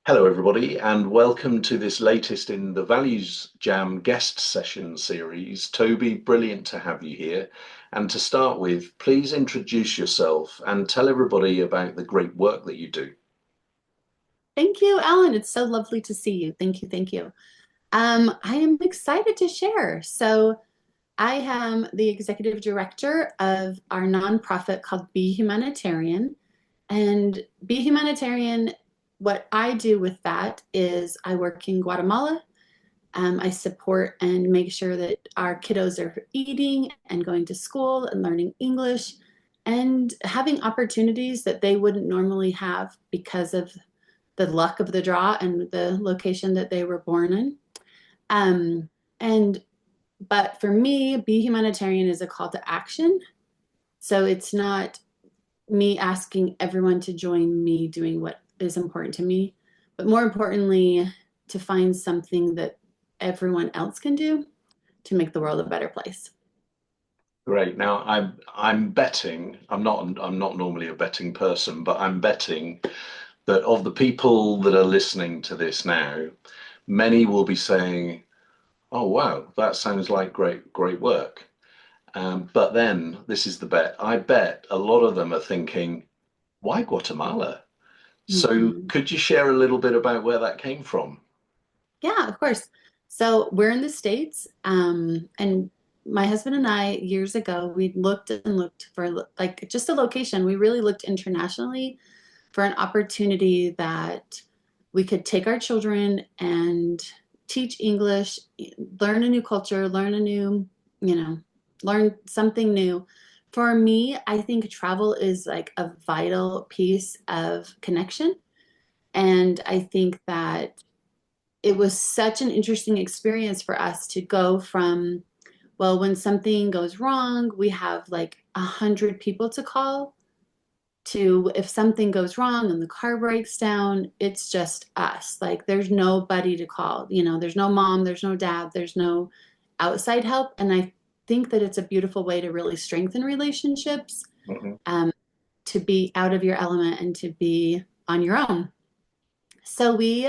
Hello, everybody, and welcome to this latest in the Values Jam guest session series. Toby, brilliant to have you here. And to start with, please introduce yourself and tell everybody about the great work that you do. Thank you, Alan. It's so lovely to see you. Thank you, thank you. I am excited to share. I am the executive director of our nonprofit called Be Humanitarian. And Be Humanitarian, what I do with that is I work in Guatemala. I support and make sure that our kiddos are eating and going to school and learning English and having opportunities that they wouldn't normally have because of the luck of the draw and the location that they were born in. Um, and but for me, Be Humanitarian is a call to action. So it's not me asking everyone to join me doing what is important to me, but more importantly, to find something that everyone else can do to make the world a better place. Great. Now, I'm betting. I'm not normally a betting person, but I'm betting that of the people that are listening to this now, many will be saying, "Oh, wow, that sounds like great work." But then this is the bet. I bet a lot of them are thinking, why Guatemala? So Mhm. could you share a little bit about where that came from? Yeah, of course. So we're in the States, and my husband and I, years ago, we looked and looked for like just a location. We really looked internationally for an opportunity that we could take our children and teach English, learn a new culture, learn a new, you know, learn something new. For me, I think travel is like a vital piece of connection. And I think that it was such an interesting experience for us to go from, well, when something goes wrong, we have like 100 people to call, to if something goes wrong and the car breaks down, it's just us. Like there's nobody to call. There's no mom, there's no dad, there's no outside help. And I think that it's a beautiful way to really strengthen relationships, Mhm. um, to be out of your element and to be on your own. So we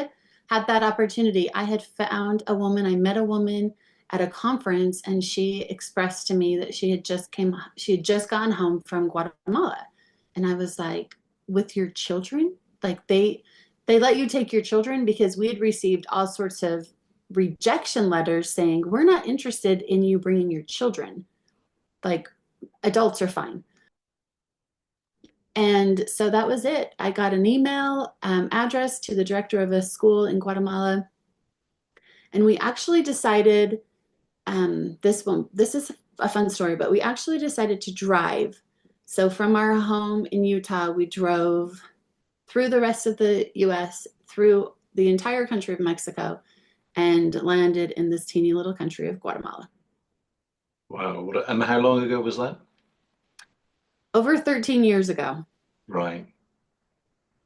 had that opportunity. I had found a woman, I met a woman at a conference, and she expressed to me that she had just gone home from Guatemala. And I was like, with your children? Like they let you take your children, because we had received all sorts of rejection letters saying, we're not interested in you bringing your children. Like adults are fine. And so that was it. I got an email address to the director of a school in Guatemala, and we actually decided, this is a fun story, but we actually decided to drive. So from our home in Utah, we drove through the rest of the US, through the entire country of Mexico, and landed in this teeny little country of Guatemala. Wow. And how long ago was that? Over 13 years ago. Right.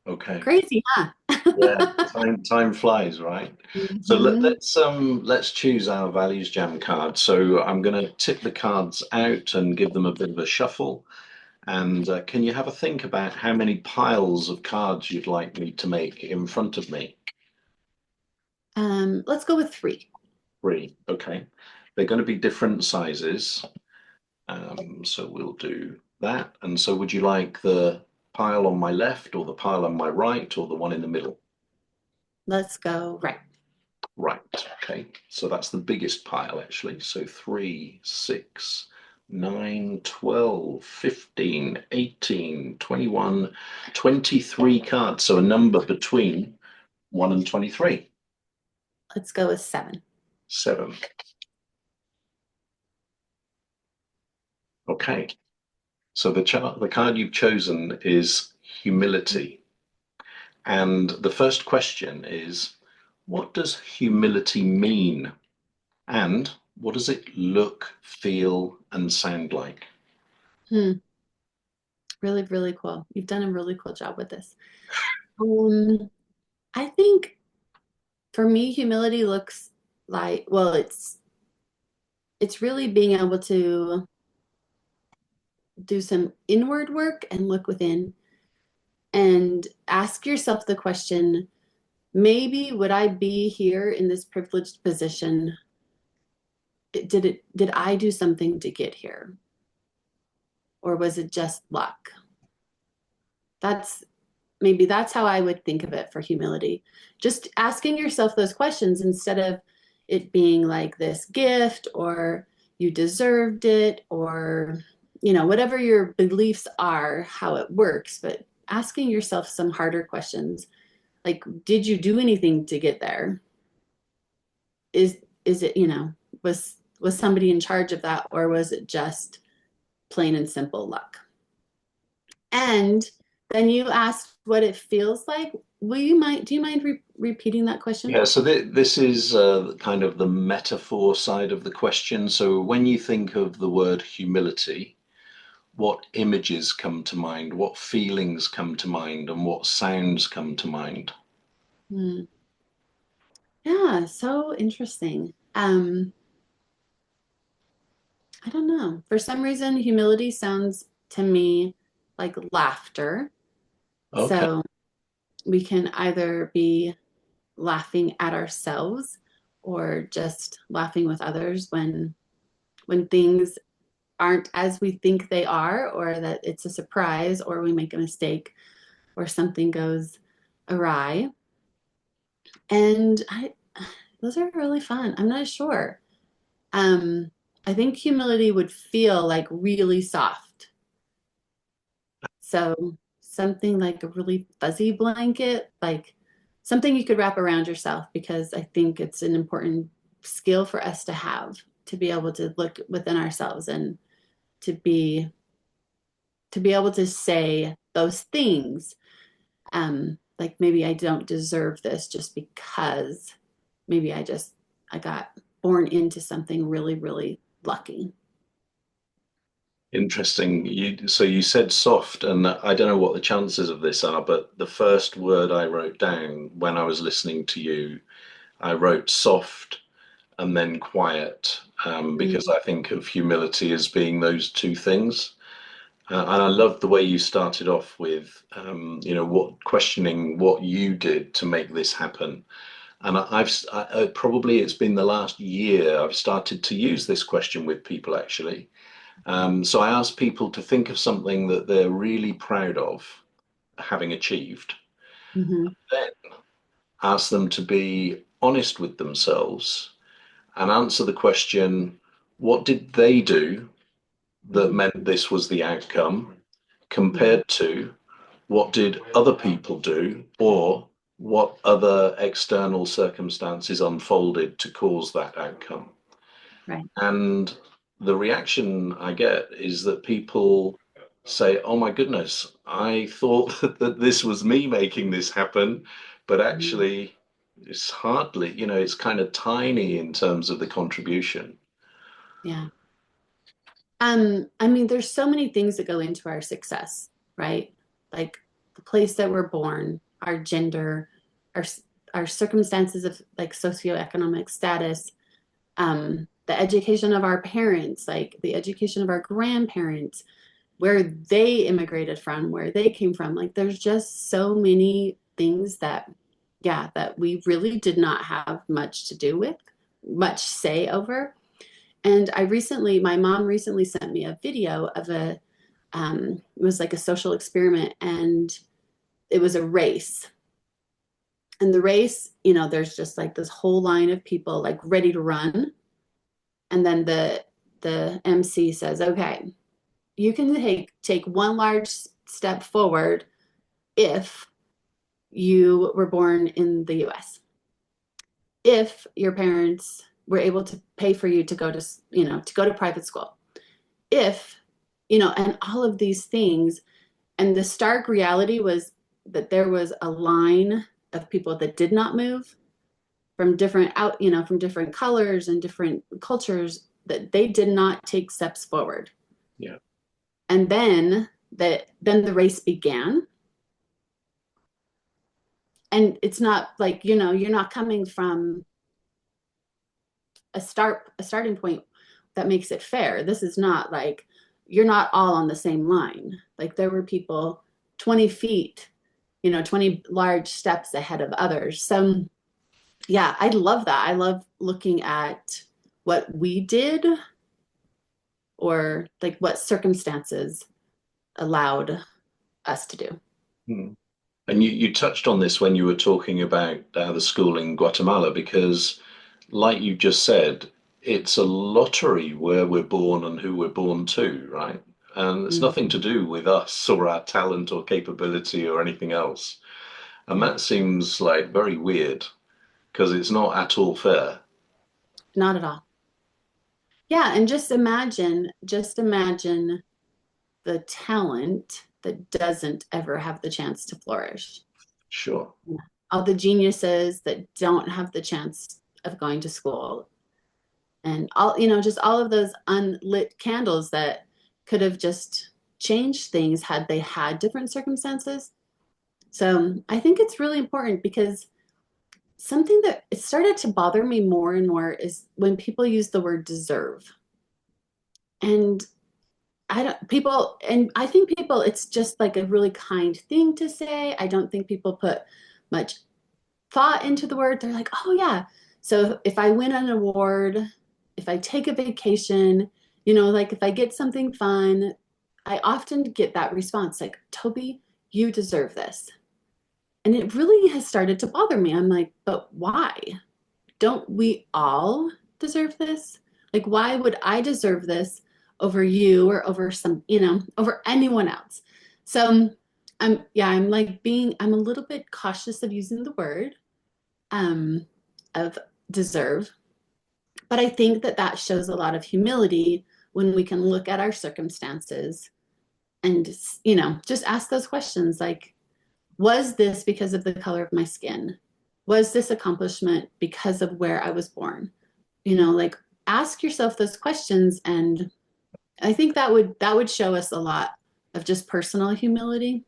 Okay. Crazy, huh? Yeah. Time flies, right? So Mhm. let's choose our values jam card. So I'm going to tip the cards out and give them a bit of a shuffle. And can you have a think about how many piles of cards you'd like me to make in front of me? Let's go with three. Three. Okay. They're going to be different sizes. So we'll do that. And so would you like the pile on my left or the pile on my right or the one in the middle? Let's go right. Right. Okay. So that's the biggest pile actually. So 3, 6, 9, 12, 15, 18, 21, 23 cards. So a number between 1 and 23. Let's go with seven. 7. Okay. So the card you've chosen is humility. And the first question is, what does humility mean? And what does it look, feel, and sound like? Hmm. Really, really cool. You've done a really cool job with this. Um, I think for me, humility looks like, well, it's really being able to do some inward work and look within and ask yourself the question, maybe would I be here in this privileged position? Did I do something to get here? Or was it just luck? That's maybe that's how I would think of it for humility. Just asking yourself those questions instead of it being like this gift or you deserved it or whatever your beliefs are, how it works, but asking yourself some harder questions like did you do anything to get there? Is it, was somebody in charge of that or was it just plain and simple luck? And then you asked what it feels like. Do you mind repeating that question? Yeah, so this is kind of the metaphor side of the question. So when you think of the word humility, what images come to mind, what feelings come to mind, and what sounds come to mind? Hmm. Yeah, so interesting. I don't know. For some reason, humility sounds to me like laughter. Okay. So we can either be laughing at ourselves or just laughing with others when things aren't as we think they are, or that it's a surprise, or we make a mistake, or something goes awry. And those are really fun. I'm not sure. Um, I think humility would feel like really soft. So something like a really fuzzy blanket, like something you could wrap around yourself, because I think it's an important skill for us to be able to look within ourselves and to be to be able to say those things. Like maybe I don't deserve this just because maybe I got born into something really, really lucky. Interesting. So you said soft, and I don't know what the chances of this are, but the first word I wrote down when I was listening to you, I wrote soft and then quiet, Mm, because I think of humility as being those two things. And I love the way you started off with, what questioning what you did to make this happen. And probably it's been the last year I've started to use this question with people actually. So I ask people to think of something that they're really proud of having achieved, mhm, then ask them to be honest with themselves and answer the question, what did they do that mhm, meant this was the outcome, mhm. compared to what did other people do or what other external circumstances unfolded to cause that outcome. Right. And the reaction I get is that people say, oh my goodness, I thought that this was me making this happen, but Mhm. actually it's hardly, it's kind of tiny in terms of the contribution. Yeah. I mean, there's so many things that go into our success, right? Like the place that we're born, our gender, our our circumstances of like socioeconomic status, the education of our parents, like the education of our grandparents, where they immigrated from, where they came from. Like there's just so many things that, yeah, that we really did not have much to do with, much say over. And my mom recently sent me a video of it was like a social experiment and it was a race. And the race, there's just like this whole line of people like ready to run. And then the MC says, okay, you can take one large step forward if you were born in the US. If your parents were able to pay for you to go to private school. If, and all of these things. And the stark reality was that there was a line of people that did not move from different colors and different cultures, that they did not take steps forward. Yeah. And then the race began. And it's not like, you're not coming from a starting point that makes it fair. This is not like you're not all on the same line. Like there were people 20 feet, 20 large steps ahead of others. So yeah, I love that. I love looking at what we did or like what circumstances allowed us to do. Hmm. And you touched on this when you were talking about the school in Guatemala, because, like you just said, it's a lottery where we're born and who we're born to, right? And it's nothing to Mhm. do with us or our talent or capability or anything else. And Yeah, that seems like very weird because it's not at all fair. not at all. Yeah, and just imagine the talent that doesn't ever have the chance to flourish. Sure. Yeah. All the geniuses that don't have the chance of going to school, and just all of those unlit candles that could have just changed things had they had different circumstances. So I think it's really important because something that it started to bother me more and more is when people use the word deserve. And I think people, it's just like a really kind thing to say. I don't think people put much thought into the word. They're like, oh, yeah. So if I win an award, if I take a vacation, like if I get something fun, I often get that response like, Tobie, you deserve this. And it really has started to bother me. I'm like, but why? Don't we all deserve this? Like, why would I deserve this over you or over over anyone else? So I'm like I'm a little bit cautious of using the word um, of deserve, but I think that that shows a lot of humility when we can look at our circumstances and, just ask those questions like, was this because of the color of my skin? Was this accomplishment because of where I was born? Like ask yourself those questions, and I think that would show us a lot of just personal humility.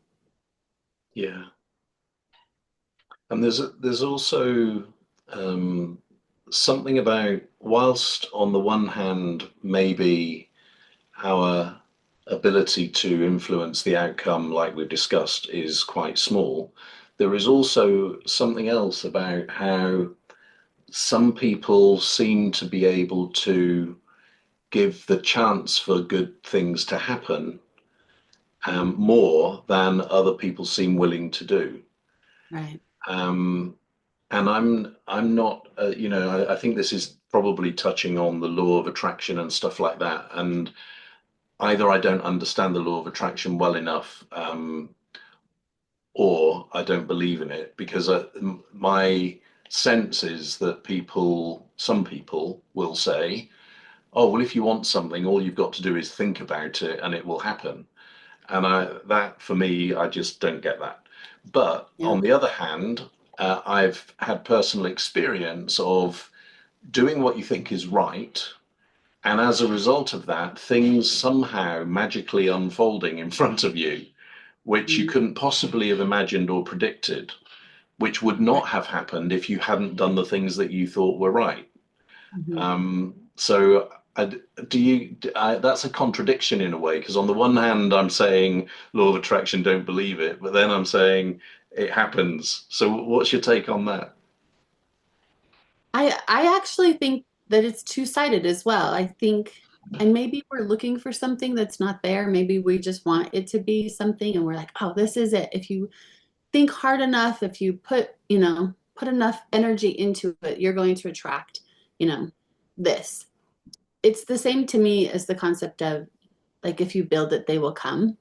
Yeah. And there's also um, something about, whilst on the one hand, maybe our ability to influence the outcome, like we've discussed, is quite small, there is also something else about how some people seem to be able to give the chance for good things to happen more than other people seem willing to do. Right. Um, and I'm not, I think this is probably touching on the law of attraction and stuff like that. And either I don't understand the law of attraction well enough, or I don't believe in it, because my sense is that some people will say, "Oh, well, if you want something, all you've got to do is think about it, and it will happen." And that for me, I just don't get that. But Yeah. on the other hand, I've had personal experience of doing what you think is right, and as a result of that, things somehow magically unfolding in front of you, which you couldn't possibly have imagined or predicted, which would Right. not have happened if you hadn't done the things that you thought were right. Mhm. So that's a contradiction in a way, because on the one hand, I'm saying law of attraction, don't believe it, but then I'm saying it happens. So what's your take on that? I actually think that it's two-sided as well. I think, and maybe we're looking for something that's not there. Maybe we just want it to be something, and we're like, oh, this is it. If you think hard enough, if you put enough energy into it, you're going to attract, you know, this. It's the same to me as the concept of like if you build it, they will come.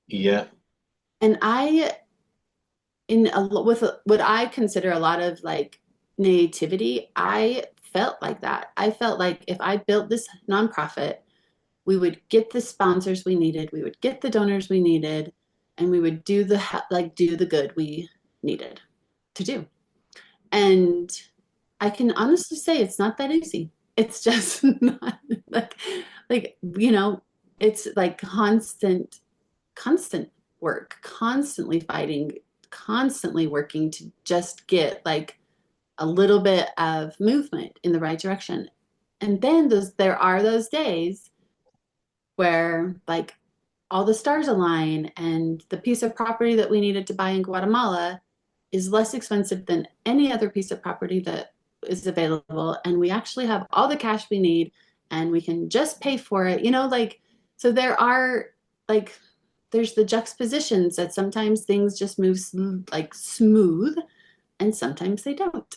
Yeah, And with what I consider a lot of like nativity, I felt like that. I felt like if I built this nonprofit, we would get the sponsors we needed, we would get the donors we needed, and we would do the good we needed to do. And I can honestly say it's not that easy. It's just not like like you know, it's like constant work, constantly fighting, constantly working to just get like a little bit of movement in the right direction. And then there are those days where like all the stars align and the piece of property that we needed to buy in Guatemala is less expensive than any other piece of property that is available. And we actually have all the cash we need and we can just pay for it. Like, so there are like, there's the juxtapositions that sometimes things just move like smooth and sometimes they don't.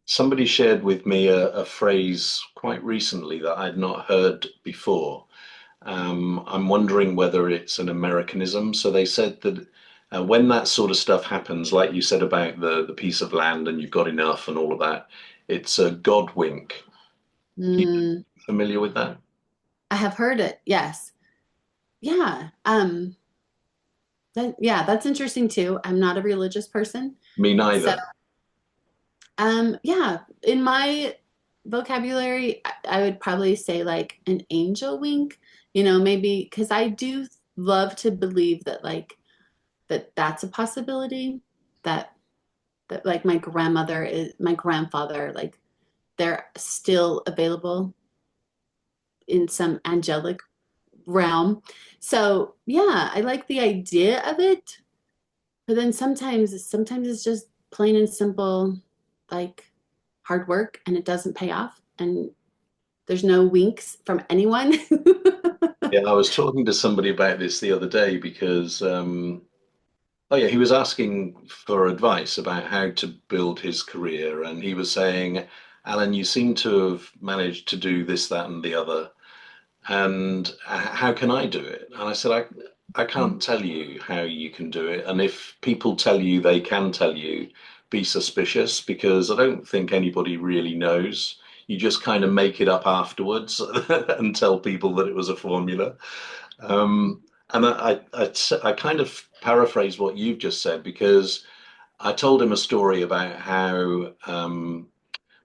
Somebody shared with me a phrase quite recently that I'd not heard before. I'm wondering whether it's an Americanism. So they said that when that sort of stuff happens, like you said about the piece of land and you've got enough and all of that, it's a God wink. You Mm, familiar with that? I have heard it. Yes. Yeah. Yeah, that's interesting too. I'm not a religious person. Me So, neither. yeah, in my vocabulary, I would probably say like an angel wink, maybe because I do love to believe that like that's a possibility that like my grandfather, like they're still available in some angelic realm. So, yeah, I like the idea of it. But then sometimes it's just plain and simple, like hard work and it doesn't pay off and there's no winks from anyone. Yeah, I was talking to somebody about this the other day because, oh yeah, he was asking for advice about how to build his career, and he was saying, Alan, you seem to have managed to do this, that, and the other, and how can I do it? And I said, I can't tell you how you can do it, and if people tell you they can tell you, be suspicious because I don't think anybody really knows. You just kind of make it up afterwards and tell people that it was a formula. Um, and I kind of paraphrase what you've just said because I told him a story about how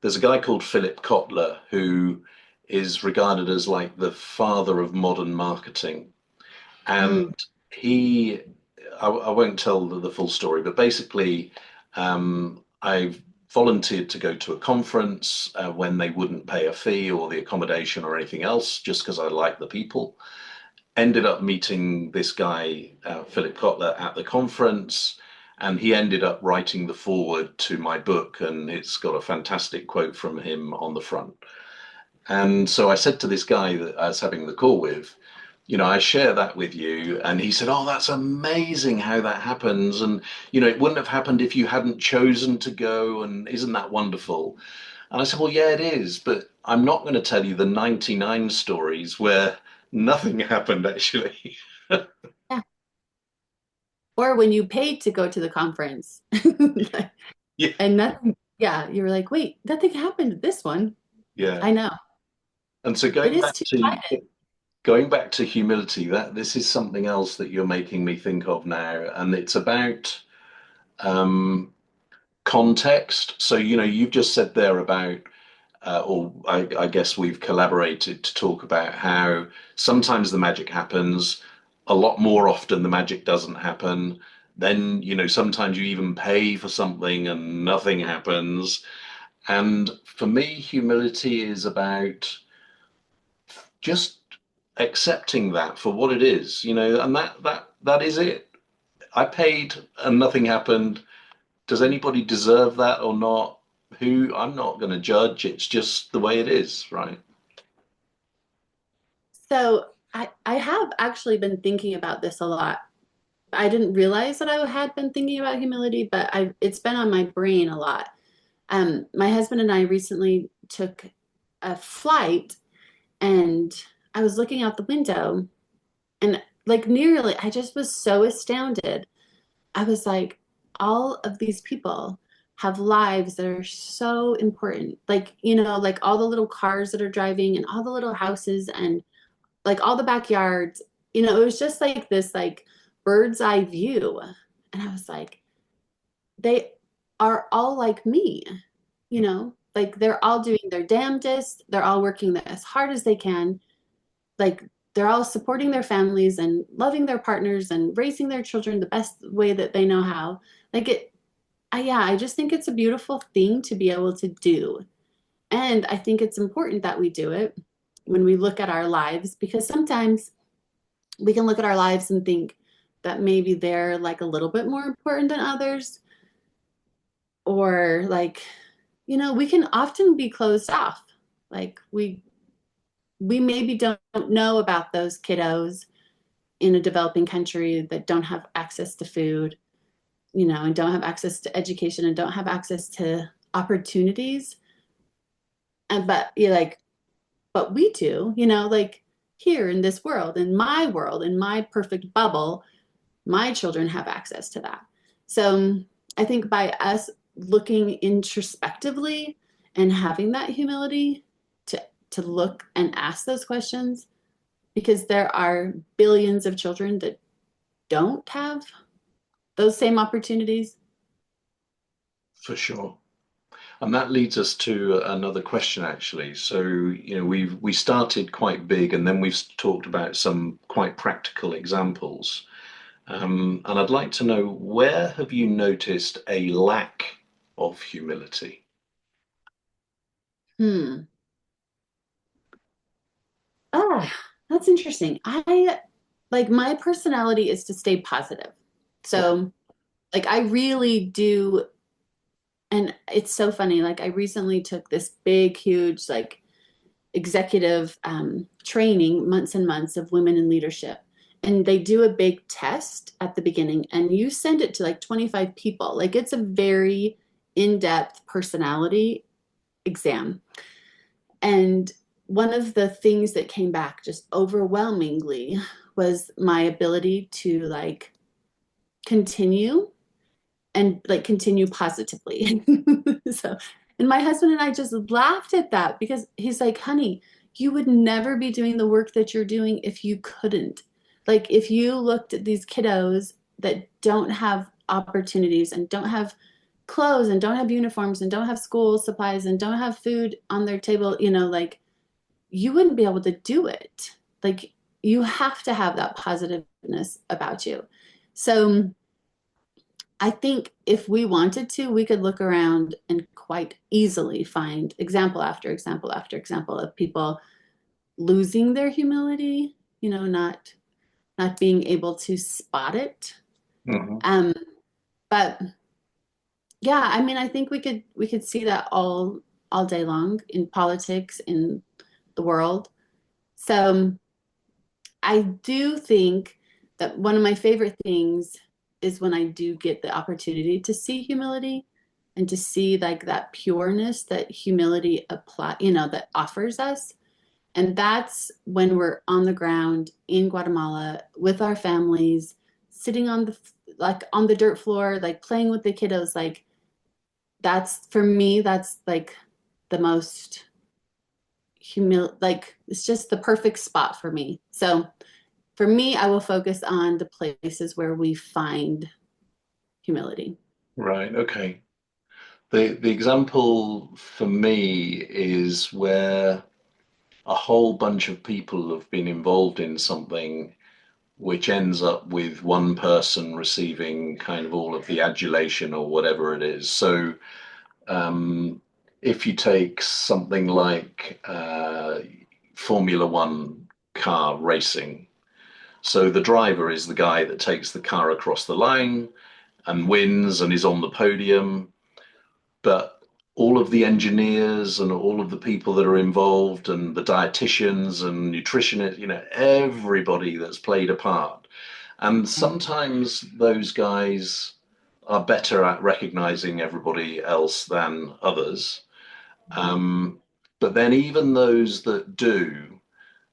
there's a guy called Philip Kotler who is regarded as like the father of modern marketing. And Mm, he, I won't tell the full story, but basically, I volunteered to go to a conference when they wouldn't pay a fee or the accommodation or anything else, just because I liked the people. Ended up meeting this guy, Philip Kotler, at the conference, and he ended up writing the foreword to my book, and it's got a fantastic quote from him on the front. And so I said to this guy that I was having the call with, I share that with you. And he said, oh, that's amazing how that happens. And, it wouldn't have happened if you hadn't chosen to go. And isn't that wonderful? And I said, well, yeah, it is. But I'm not going to tell you the 99 stories where nothing happened, actually. yeah. Or when you paid to go to the conference Yeah. and nothing, yeah, you were like, wait, nothing happened to this one. Yeah. I know. And so It is two-sided. going back to humility, that this is something else that you're making me think of now. And it's about um, context. So, you've just said there about, or I guess we've collaborated to talk about how sometimes the magic happens, a lot more often the magic doesn't happen. Then, sometimes you even pay for something and nothing happens. And for me, humility is about just accepting that for what it is, and that is it. I paid and nothing happened. Does anybody deserve that or not? Who I'm not going to judge. It's just the way it is, right? So I have actually been thinking about this a lot. I didn't realize that I had been thinking about humility, but it's been on my brain a lot. My husband and I recently took a flight and I was looking out the window and like nearly, I just was so astounded. I was like, all of these people have lives that are so important. Like, like all the little cars that are driving and all the little houses and like all the backyards, it was just like this like bird's eye view. And I was like, they are all like me, like they're all doing their damnedest. They're all working as hard as they can. Like they're all supporting their families and loving their partners and raising their children the best way that they know how. Like yeah, I just think it's a beautiful thing to be able to do. And I think it's important that we do it. when we look at our lives, because sometimes we can look at our lives and think that maybe they're like a little bit more important than others, or like, we can often be closed off. Like we maybe don't know about those kiddos in a developing country that don't have access to food, and don't have access to education and don't have access to opportunities. And but you're like, but we do, like here in this world, in my perfect bubble, my children have access to that. So I think by us looking introspectively and having that humility to look and ask those questions, because there are billions of children that don't have those same opportunities. For sure. And that leads us to another question, actually. So, we started quite big, and then we've talked about some quite practical examples. And I'd like to know, where have you noticed a lack of humility? Hmm. Ah, that's interesting. I like my personality is to stay positive. So, like, I really do. And it's so funny. Like, I recently took this big, huge, like, executive training, months and months of women in leadership. And they do a big test at the beginning, and you send it to like 25 people. Like, it's a very in depth personality exam. And one of the things that came back just overwhelmingly was my ability to like continue and like continue positively. So, and my husband and I just laughed at that because he's like, honey, you would never be doing the work that you're doing if you couldn't. Like, if you looked at these kiddos that don't have opportunities and don't have clothes and don't have uniforms and don't have school supplies and don't have food on their table, like you wouldn't be able to do it. Like, you have to have that positiveness about you. So, I think if we wanted to, we could look around and quite easily find example after example after example of people losing their humility, not being able to spot it. Mhm. Um, but yeah, I mean, I think we could see that all day long in politics in the world. So I do think that one of my favorite things is when I do get the opportunity to see humility and to see like that pureness that humility that offers us. And that's when we're on the ground in Guatemala with our families, sitting on the dirt floor, like playing with the kiddos. Like, that's for me, that's like the most like it's just the perfect spot for me. So for me, I will focus on the places where we find humility. Right, okay. The example for me is where a whole bunch of people have been involved in something which ends up with one person receiving kind of all of the adulation or whatever it is. So, um, if you take something like Formula One car racing, so the driver is the guy that takes the car across the line and wins and is on the podium, but all of the engineers and all of the people that are involved and the dietitians and nutritionists, everybody that's played a part. And sometimes those guys are better at recognizing everybody else than others. Um, but then even those that do,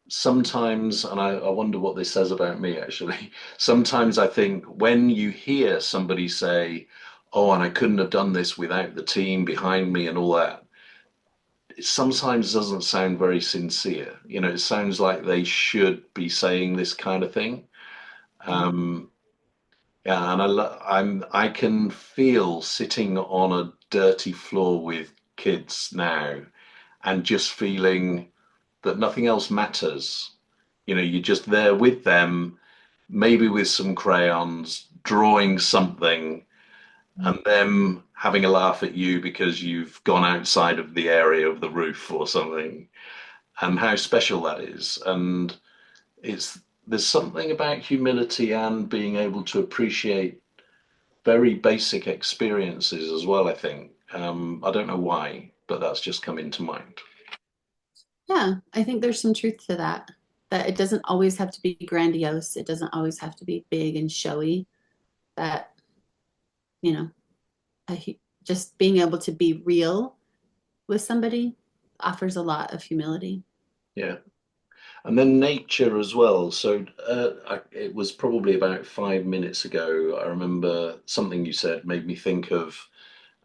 sometimes, and I wonder what this says about me actually, sometimes I think when you hear somebody say, oh, and I couldn't have done this without the team behind me and all that, it sometimes doesn't sound very sincere. It sounds like they should be saying this kind of thing. Um, yeah, and I can feel sitting on a dirty floor with kids now and just feeling that nothing else matters. You're just there with them, maybe with some crayons, drawing something, and them having a laugh at you because you've gone outside of the area of the roof or something. and how special that is. And it's there's something about humility and being able to appreciate very basic experiences as well, I think. I don't know why, but that's just come into mind. Yeah, I think there's some truth to that. That it doesn't always have to be grandiose. It doesn't always have to be big and showy. That, you know, just being able to be real with somebody offers a lot of humility. Yeah. And then nature as well. So it was probably about 5 minutes ago. I remember something you said made me think of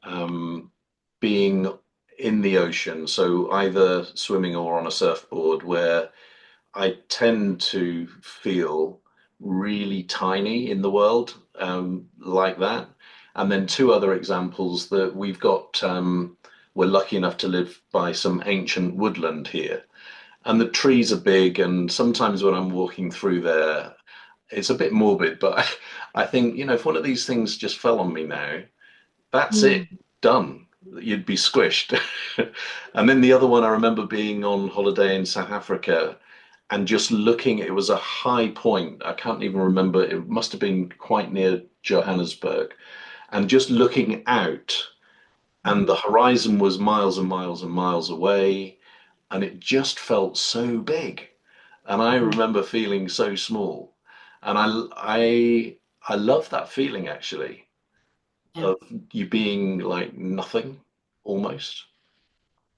um, being in the ocean. So either swimming or on a surfboard, where I tend to feel really tiny in the world, like that. And then two other examples that we've got. We're lucky enough to live by some ancient woodland here, and the trees are big. And sometimes when I'm walking through there, it's a bit morbid, but I think, if one of these things just fell on me now, that's it, Mm. done. You'd be squished. And then the other one, I remember being on holiday in South Africa and just looking, it was a high point. I can't even remember. It must have been quite near Johannesburg. And just looking out, and the horizon was miles and miles and miles away, and it just felt so big. And I Mhm. remember feeling so small. And I love that feeling actually Yeah. of you being like nothing almost.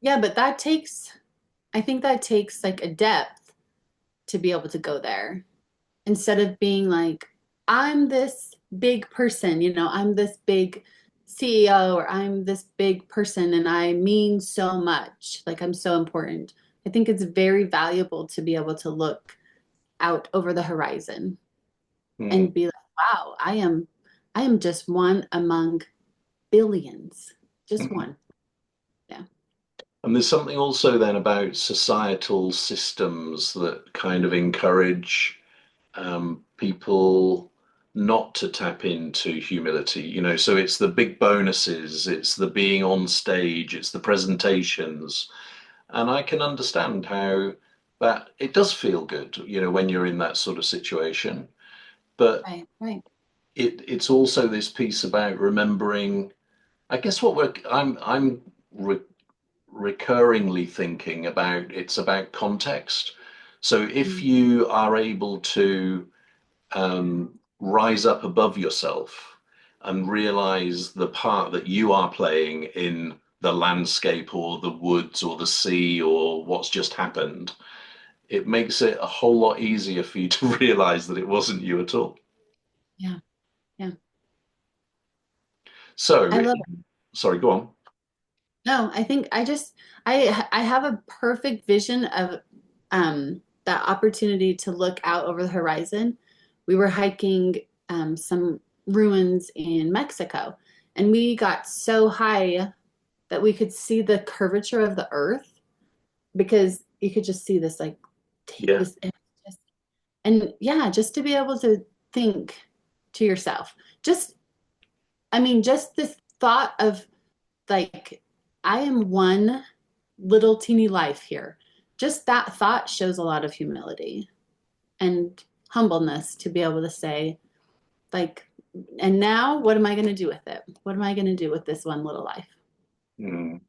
Yeah, but I think that takes like a depth to be able to go there instead of being like, I'm this big person, I'm this big CEO or I'm this big person and I mean so much, like I'm so important. I think it's very valuable to be able to look out over the horizon Hmm. and be like, wow, I am just one among billions. Just one. Yeah. And there's something also then about societal systems that kind of encourage people not to tap into humility. So it's the big bonuses, it's the being on stage, it's the presentations. And I can understand how that it does feel good, when you're in that sort of situation. But Right, right. it's also this piece about remembering, I guess what I'm recurringly thinking about, it's about context. So if Mm. you are able to rise up above yourself and realize the part that you are playing in the landscape or the woods or the sea or what's just happened, it makes it a whole lot easier for you to realize that it wasn't you at all. Yeah, yeah. I So, love it. sorry, go on. No, I think I have a perfect vision of that opportunity to look out over the horizon. We were hiking some ruins in Mexico, and we got so high that we could see the curvature of the earth because you could just see this like Yeah. this and yeah, just to be able to think to yourself, just I mean, just this thought of like, I am one little teeny life here. Just that thought shows a lot of humility and humbleness to be able to say, like, and now what am I going to do with it? What am I going to do with this one little life? Mm.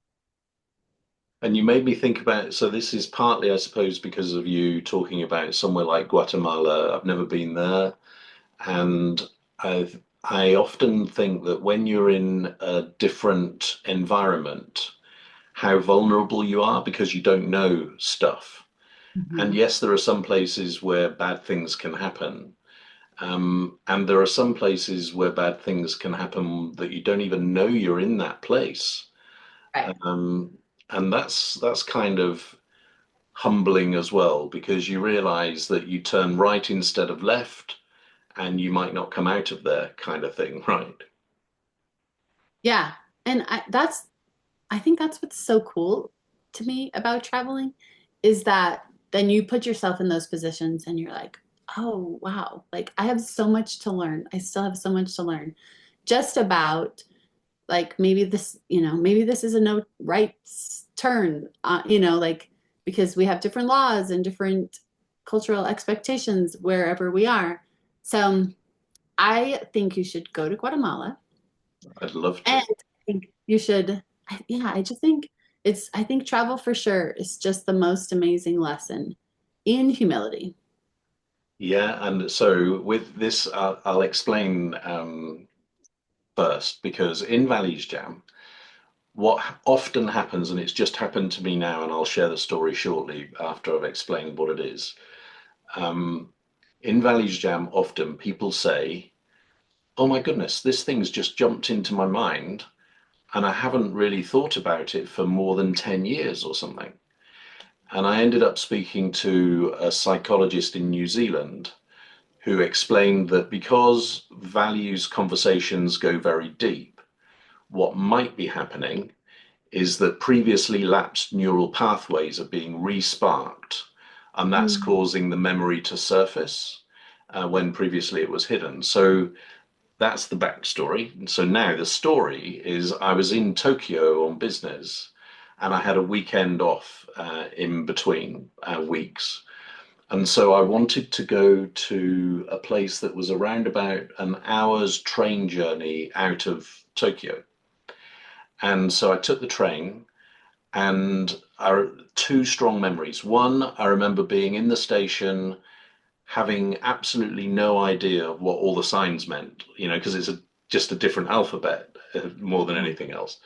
And you made me think about, so this is partly, I suppose, because of you talking about somewhere like Guatemala. I've never been there. And I often think that when you're in a different environment, how vulnerable you are because you don't know stuff. And Mhm. yes, there are some places where bad things can happen. And there are some places where bad things can happen that you don't even know you're in that place. Right. Um, and that's kind of humbling as well because you realize that you turn right instead of left and you might not come out of there kind of thing, right? Yeah. And I think that's what's so cool to me about traveling is that then you put yourself in those positions and you're like, oh, wow, like I have so much to learn. I still have so much to learn just about like maybe this is a no right turn, like because we have different laws and different cultural expectations wherever we are. So I think you should go to Guatemala, I'd love and to. I think you should, yeah, I just think I think travel for sure is just the most amazing lesson in humility. Yeah, and so with this, I'll explain first because in ValuesJam, what often happens, and it's just happened to me now, and I'll share the story shortly after I've explained what it is. Um, in ValuesJam, often people say, "Oh my goodness, this thing's just jumped into my mind, and I haven't really thought about it for more than 10 years or something." And I ended up speaking to a psychologist in New Zealand who explained that because values conversations go very deep, what might be happening is that previously lapsed neural pathways are being re-sparked, and that's Mm. causing the memory to surface when previously it was hidden. So that's the backstory. And so now the story is I was in Tokyo on business and I had a weekend off in between weeks. And so I wanted to go to a place that was around about an hour's train journey out of Tokyo. And so I took the train and two strong memories. One, I remember being in the station, having absolutely no idea of what all the signs meant, because it's just a different alphabet more than anything else.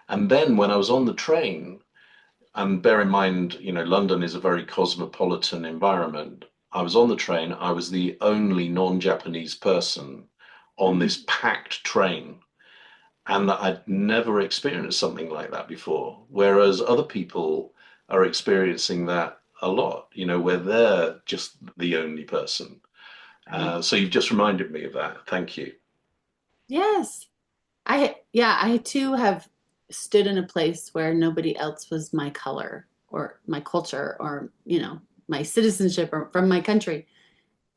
And then when I was on the train, and bear in mind, London is a very cosmopolitan environment. I was on the train, I was the only non-Japanese person on this packed train. And I'd never experienced something like that before. Whereas other people are experiencing that a lot, where they're just the only person. Right. So you've just reminded me of that. Thank you. Yes. Yeah, I too have stood in a place where nobody else was my color or my culture or, my citizenship or from my country.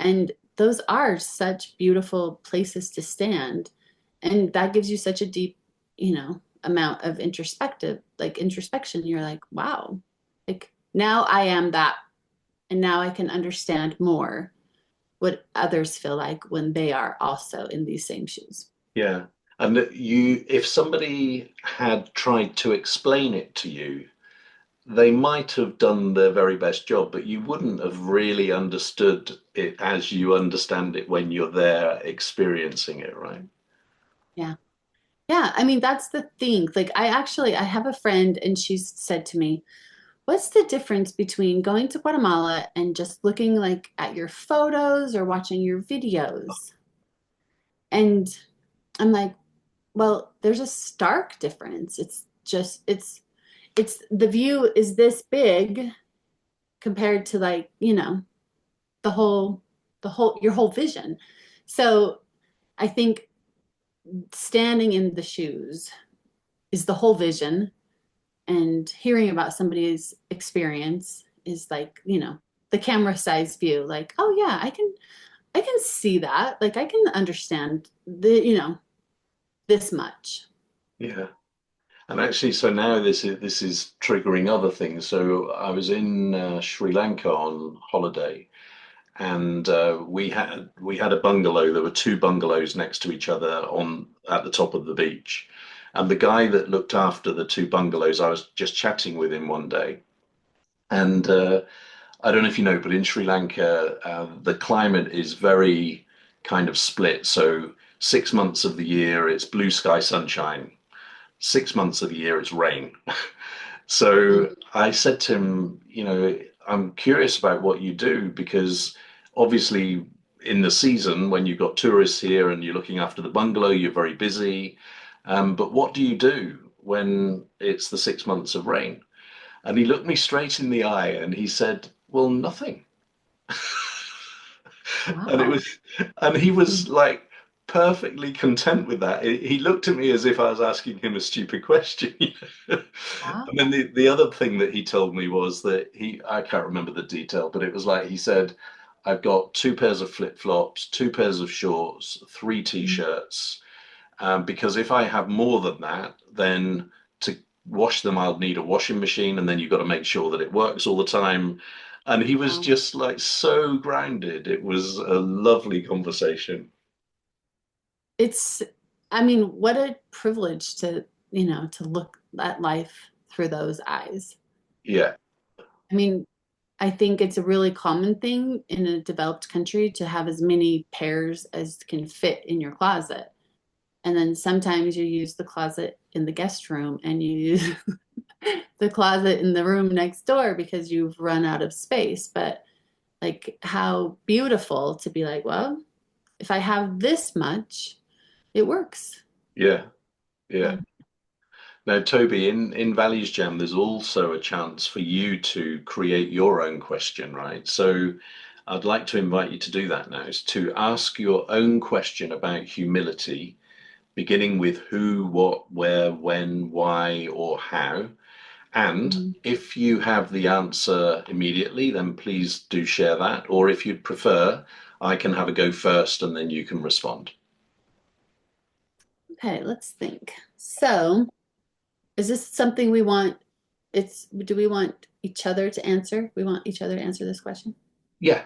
And those are such beautiful places to stand. And that gives you such a deep, amount of introspection. You're like, wow, like now I am that. And now I can understand more what others feel like when they are also in these same shoes. Yeah. And if somebody had tried to explain it to you, they might have done their very best job, but you wouldn't have really understood it as you understand it when you're there experiencing it, right? Yeah. Yeah. I mean, that's the thing. Like, I have a friend and she's said to me, what's the difference between going to Guatemala and just looking like at your photos or watching your videos? And I'm like, well, there's a stark difference. It's the view is this big compared to like, the whole your whole vision. So I think standing in the shoes is the whole vision, and hearing about somebody's experience is like, the camera size view, like, oh yeah, I can see that, like I can understand this much. Yeah. And actually, so now this is triggering other things. So I was in Sri Lanka on holiday, and we had a bungalow. There were two bungalows next to each other on at the top of the beach, and the guy that looked after the two bungalows, I was just chatting with him one day, and I don't know if you know, but in Sri Lanka, the climate is very kind of split. So 6 months of the year it's blue sky sunshine. 6 months of the year it's rain. So Mm. I said to him, I'm curious about what you do because obviously in the season when you've got tourists here and you're looking after the bungalow, you're very busy. But what do you do when it's the 6 months of rain? And he looked me straight in the eye and he said, well, nothing. And it Wow. was, and he was like perfectly content with that. He looked at me as if I was asking him a stupid question. And then Wow. the other thing that he told me was that I can't remember the detail, but it was like he said, I've got two pairs of flip-flops, two pairs of shorts, three Mm. t-shirts, because if I have more than that, then to wash them, I'll need a washing machine, and then you've got to make sure that it works all the time. And he was Um, just like so grounded. It was a lovely conversation. it's, I mean, what a privilege to, to look at life through those eyes. Yeah, I mean, I think it's a really common thing in a developed country to have as many pairs as can fit in your closet. And then sometimes you use the closet in the guest room and you use the closet in the room next door because you've run out of space. But like, how beautiful to be like, well, if I have this much, it works. yeah, yeah. Yeah. Now, Toby, in Values Jam, there's also a chance for you to create your own question, right? So I'd like to invite you to do that now, is to ask your own question about humility, beginning with who, what, where, when, why, or how. And Mhm. if you have the answer immediately, then please do share that. Or if you'd prefer, I can have a go first and then you can respond. Okay, let's think. So, is this something we want? Do we want each other to answer? We want each other to answer this question? Yeah.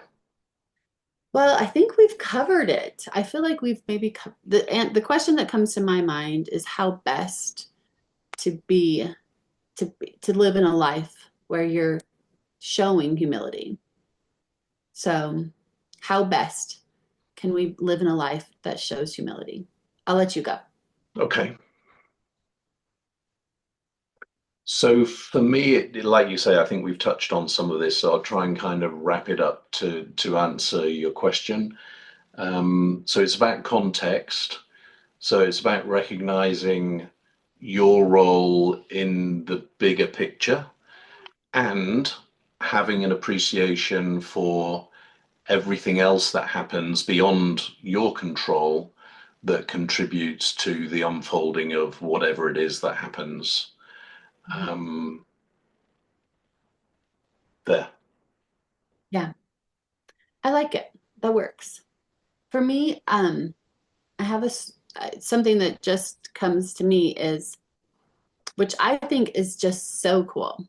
Well, I think we've covered it. I feel like we've maybe the question that comes to my mind is how best to be to live in a life where you're showing humility. So, how best can we live in a life that shows humility? I'll let you go. Okay. So for me, like you say, I think we've touched on some of this, so I'll try and kind of wrap it up to answer your question. So it's about context. So it's about recognizing your role in the bigger picture and having an appreciation for everything else that happens beyond your control that contributes to the unfolding of whatever it is that happens. Um, there. Yeah, I like it. That works. For me, I have something that just comes to me is, which I think is just so cool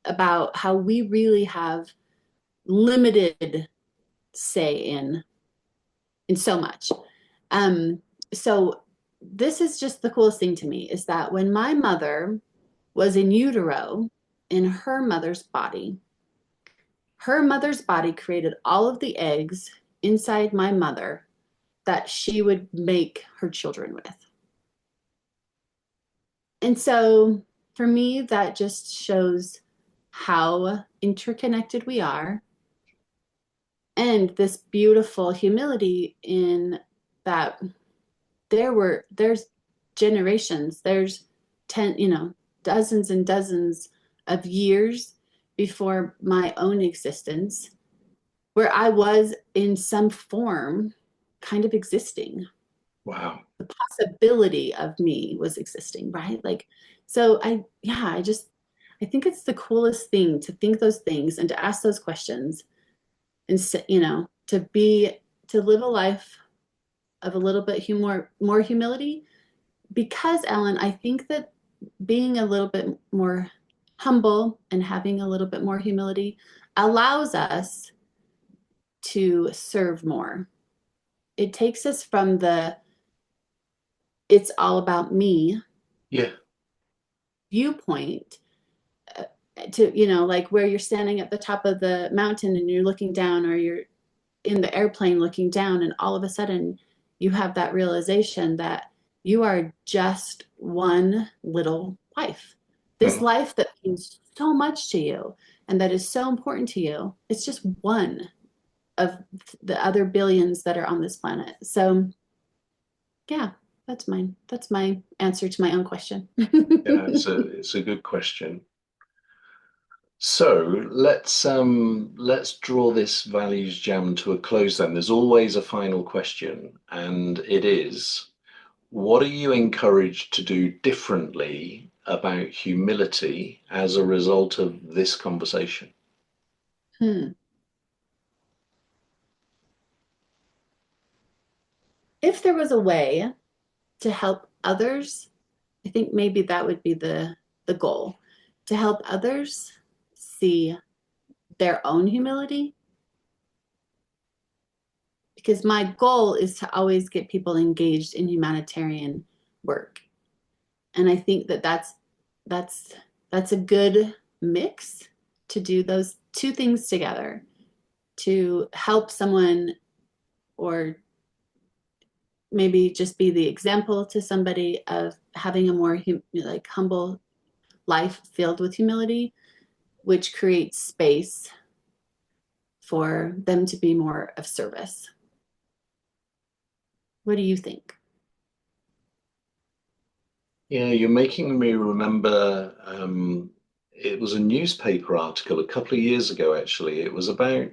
about how we really have limited say in so much. Um, so this is just the coolest thing to me is that when my mother was in utero in her mother's body created all of the eggs inside my mother that she would make her children with. And so for me, that just shows how interconnected we are and this beautiful humility in that there's generations, there's 10, dozens and dozens of years before my own existence where I was in some form kind of existing. Wow. The possibility of me was existing, right? Like, so I think it's the coolest thing to think those things and to ask those questions and, to live a life of a little bit more humility. Because, Ellen, I think that being a little bit more humble and having a little bit more humility allows us to serve more. It takes us from the it's all about me Yeah. viewpoint uh, to, like where you're standing at the top of the mountain and you're looking down, or you're in the airplane looking down, and all of a sudden you have that realization that you are just one little life. This Mm. life that means so much to you and that is so important to you, it's just one of the other billions that are on this planet. So, yeah, that's mine. That's my answer to my own question. Yeah, it's a good question. So let's draw this values jam to a close then. There's always a final question, and it is, what are you encouraged to do differently about humility as a result of this conversation? Hmm. If there was a way to help others, I think maybe that would be the goal? To help others see their own humility? Because my goal is to always get people engaged in humanitarian work. And I think that that's that's a good mix to do those two things together, to help someone or maybe just be the example to somebody of having a more like humble life filled with humility, which creates space for them to be more of service. What do you think? Yeah, you're making me remember. It was a newspaper article a couple of years ago, actually. It was about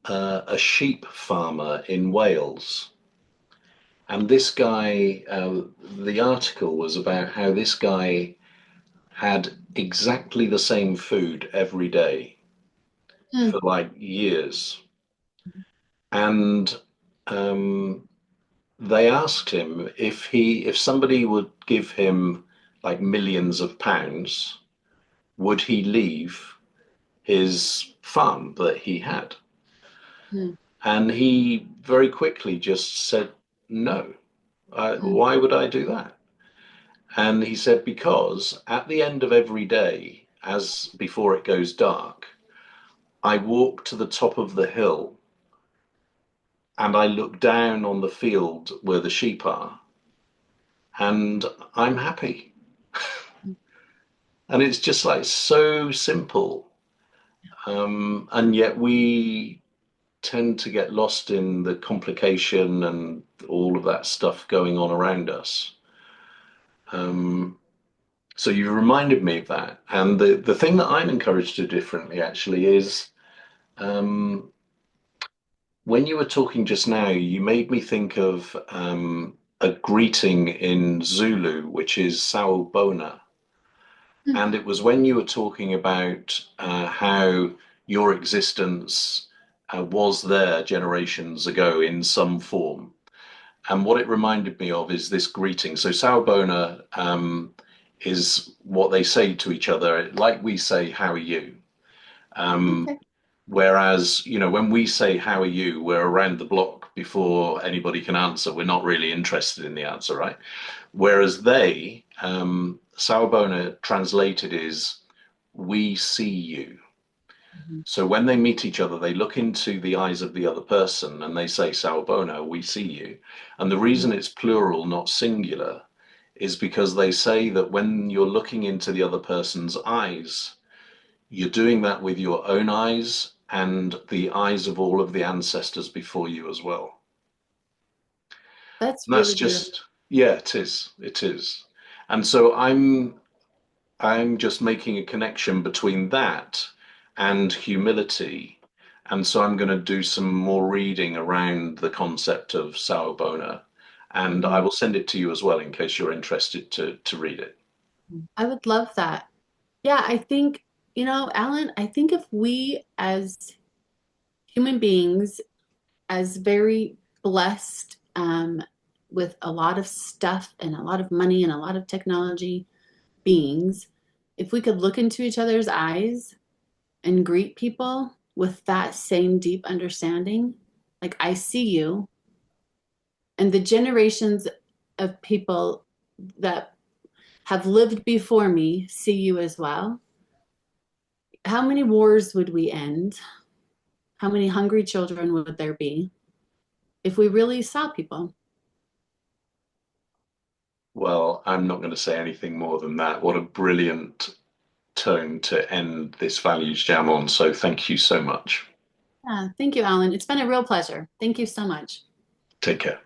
a sheep farmer in Wales. And this guy, the article was about how this guy had exactly the same food every day Hmm. for like years. And um, they asked him if somebody would give him like millions of pounds, would he leave his farm that he had? Hmm. And he very quickly just said, no, Hmm. why would I do that? And he said, because at the end of every day, as before it goes dark, I walk to the top of the hill and I look down on the field where the sheep are, and I'm happy. And it's just like so simple. And yet we tend to get lost in the complication and all of that stuff going on around us. Um, so you reminded me of that. And the thing that I'm encouraged to do differently actually is um, when you were talking just now, you made me think of a greeting in Zulu, which is Sawubona. Hmm. And it was when you were talking about how your existence was there generations ago in some form. And what it reminded me of is this greeting. So Sawubona is what they say to each other, like we say, "How are you?" Um, Okay. Whereas, when we say, "How are you?" we're around the block before anybody can answer. We're not really interested in the answer, right? Whereas Sawubona translated is, "We see you." Mhm. So when they meet each other, they look into the eyes of the other person and they say, "Sawubona, we see you." And the reason it's plural, not singular, is because they say that when you're looking into the other person's eyes, you're doing that with your own eyes and the eyes of all of the ancestors before you as well. That's And that's really beautiful. just, yeah, it is. It is. And so I'm just making a connection between that and humility. And so I'm going to do some more reading around the concept of Sawubona. And I Mhm. will send it to you as well in case you're interested to read it. I would love that. Yeah, I think, Alan, I think if we as human beings, as very blessed with a lot of stuff and a lot of money and a lot of technology beings, if we could look into each other's eyes and greet people with that same deep understanding, like I see you, and the generations of people that have lived before me see you as well, how many wars would we end? How many hungry children would there be if we really saw people? Well, I'm not going to say anything more than that. What a brilliant tone to end this Values Jam on. So thank you so much. Yeah, thank you, Alan. It's been a real pleasure. Thank you so much. Take care.